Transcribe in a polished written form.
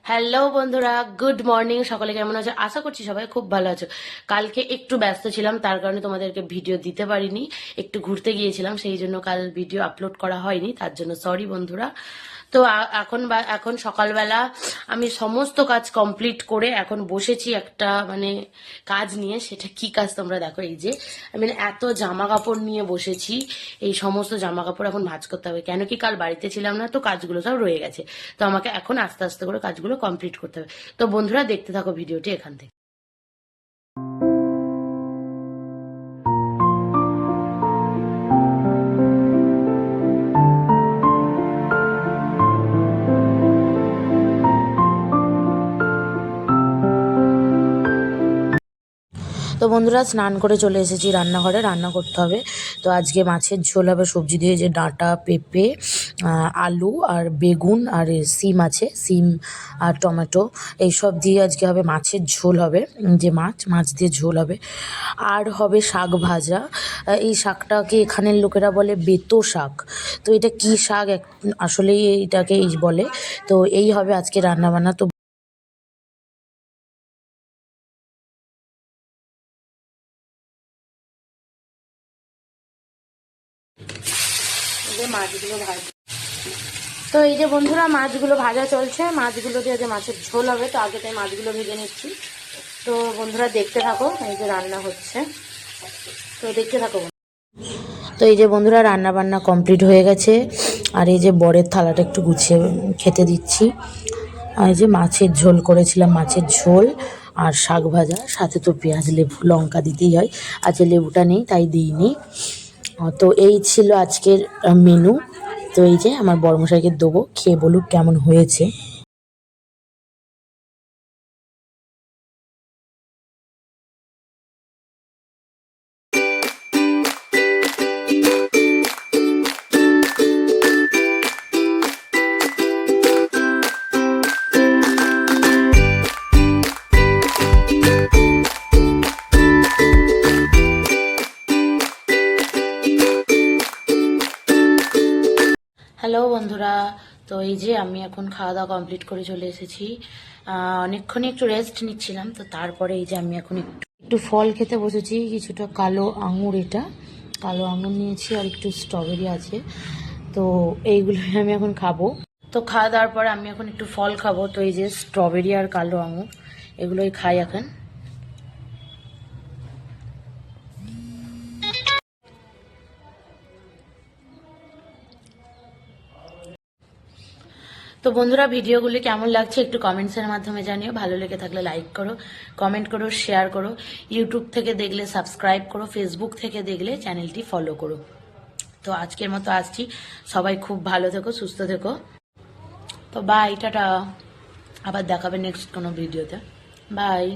Hello বন্ধুরা, good morning. সকলে কেমন আছো? আশা করছি সবাই খুব ভালো আছো। কালকে একটু ব্যস্ত ছিলাম, তার কারণে তোমাদেরকে ভিডিও দিতে পারিনি। একটু ঘুরতে গিয়েছিলাম, সেই জন্য কাল ভিডিও আপলোড করা হয়নি, তার জন্য সরি বন্ধুরা। তো এখন সকালবেলা আমি সমস্ত কাজ কমপ্লিট করে এখন বসেছি একটা কাজ নিয়ে। সেটা কি কাজ তোমরা দেখো। এই যে আমি এত জামা কাপড় নিয়ে বসেছি, এই সমস্ত জামা কাপড় এখন ভাঁজ করতে হবে। কেন কি কাল বাড়িতে ছিলাম না, তো কাজগুলো সব রয়ে গেছে। তো আমাকে এখন আস্তে আস্তে করে কাজগুলো কমপ্লিট করতে হবে। তো বন্ধুরা দেখতে থাকো ভিডিওটি এখান থেকে। তো বন্ধুরা স্নান করে চলে এসেছি রান্নাঘরে, রান্না করতে হবে। তো আজকে মাছের ঝোল হবে সবজি দিয়ে, যে ডাঁটা, পেঁপে, আলু আর বেগুন আর সিম আছে, সিম আর টমেটো, এইসব দিয়ে আজকে হবে মাছের ঝোল হবে। যে মাছ দিয়ে ঝোল হবে। আর হবে শাক ভাজা। এই শাকটাকে এখানের লোকেরা বলে বেতো শাক। তো এটা কি শাক আসলে এইটাকে এই বলে। তো এই হবে আজকে রান্নাবান্না। তো মাছগুলো ভাজা, তো এই যে বন্ধুরা মাছগুলো ভাজা চলছে। মাছগুলো দিয়ে যে মাছের ঝোল হবে, তো আগে তাই মাছগুলো ভেজে নিচ্ছি। তো বন্ধুরা দেখতে থাকো, এই যে রান্না হচ্ছে, তো দেখতে থাকো। তো এই যে বন্ধুরা রান্না বান্না কমপ্লিট হয়ে গেছে। আর এই যে বরের থালাটা একটু গুছিয়ে খেতে দিচ্ছি। আর এই যে মাছের ঝোল করেছিলাম, মাছের ঝোল আর শাক ভাজা, সাথে তো পেঁয়াজ লেবু লঙ্কা দিতেই হয়। আজকে লেবুটা নেই তাই দিইনি। তো এই ছিল আজকের মেনু। তো এই যে আমার বড়মশাইকে দেবো, খেয়ে বলুক কেমন হয়েছে। হ্যালো বন্ধুরা, তো এই যে আমি এখন খাওয়া দাওয়া কমপ্লিট করে চলে এসেছি। অনেকক্ষণই একটু রেস্ট নিচ্ছিলাম। তো তারপরে এই যে আমি এখন একটু ফল খেতে বসেছি। কিছুটা কালো আঙুর, এটা কালো আঙুর নিয়েছি, আর একটু স্ট্রবেরি আছে। তো এইগুলোই আমি এখন খাবো। তো খাওয়া দাওয়ার পরে আমি এখন একটু ফল খাবো। তো এই যে স্ট্রবেরি আর কালো আঙুর, এগুলোই খাই এখন। তো বন্ধুরা ভিডিওগুলি কেমন লাগছে একটু কমেন্টসের মাধ্যমে জানিও। ভালো লেগে থাকলে লাইক করো, কমেন্ট করো, শেয়ার করো। ইউটিউব থেকে দেখলে সাবস্ক্রাইব করো, ফেসবুক থেকে দেখলে চ্যানেলটি ফলো করো। তো আজকের মতো আসছি। সবাই খুব ভালো থেকো, সুস্থ থেকো। তো বাই, টাটা। আবার দেখাবে নেক্সট কোনো ভিডিওতে। বাই।